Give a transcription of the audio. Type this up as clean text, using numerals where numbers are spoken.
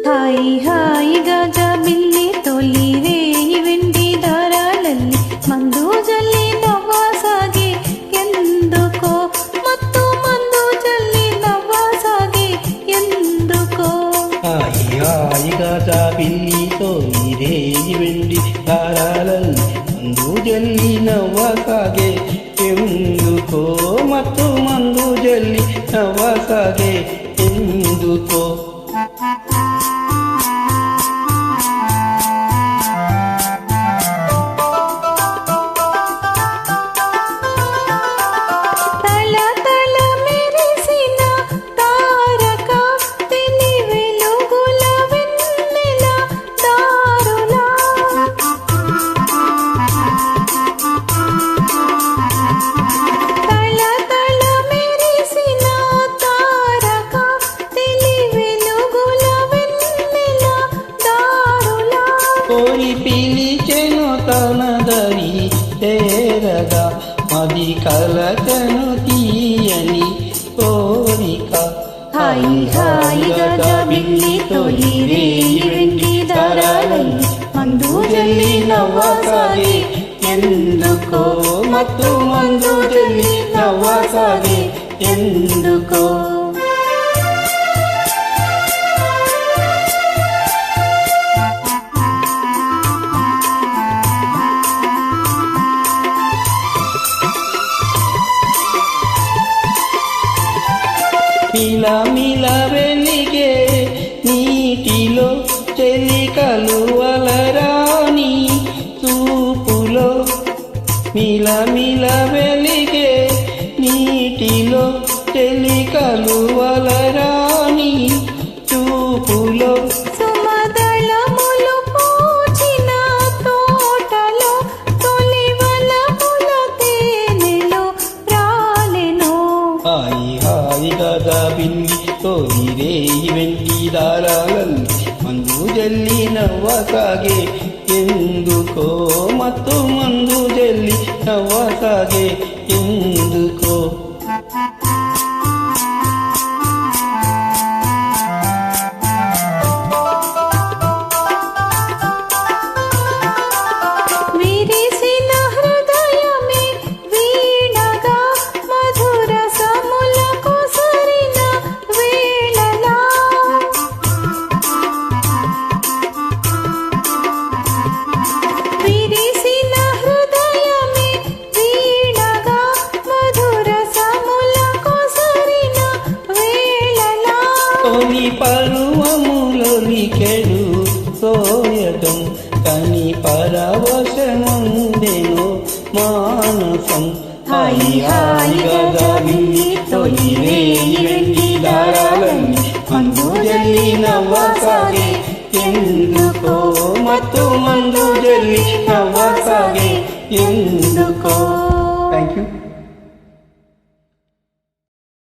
ಹಾಯಿ ಹಾಯಿಗ ಬಿಲ್ಲಿ ತೊಲಿ ರೇಯಿ ವೆಂಡಿ ದಾರಾಲಲ್ಲಿ ಮಂದು ಜಲ್ಲಿ ನವಾಸಾಗಿ ಎಂದುಕೋ ಮತ್ತು ಮಂದು ಜಲ್ಲಿ ನವಾಸಾಗಿ ಎಂದುಕೋ ಹಾಯಿ ಹಾಯಿಗ ಬಿಲ್ಲಿ ತೊಲಿ ರೇಯಿ ವೆಂಡಿ ದಾರಾಲಲ್ಲಿ ಮಂದು ಜಲ್ಲಿ ನವಾಸಾಗೆ ಎಂದುಕೋ ಮತ್ತು ಮಂದು ಜಲ್ಲಿ ನವಾಸಾಗೆ ಎಂದುಕೋ కోరి పిలిచెను తనదరి తేరగా మది కలకను తీయని కోరిక హాయి హాయిగా బిల్లి తొలి రేయి వెండి దారాలಲ್ಲಿ మందు జల్లి నవ్వసాగే ఎందుకో ಮತ್ತು ಮಂದು ಜಲ್ಲಿ ನವ್ವಸಾಗೆ ఎందుకో మిల వెలిగే నీటిలో చెలి కలువలరాని చూపులో మిల వెలిగే నీటిలో చెలి కలువలరాని చూపులో హాయిగా బిల్లి తోలి రేయి వెండి దారాలಲ್ಲಿ మందు జల్లి నవ్వసాగే ఎందుకో ಮತ್ತು ಮಂದು ಜಲ್ಲಿ ನವ್ವಸಾಗೆ ఎందుకో పరువములొలికెడు సోయటం కని పరవశముందెను మానసం హాయి హాయిగా బిల్లి తొలి రేయి వెండి దారాలಲ್ಲಿ మందు జల్లి నవ్వసాగే ఎందుకో ಮತ್ತು ಮಂದು ಜಲ್ಲಿ ನವ್ವಸಾಗೆ ఎందుకో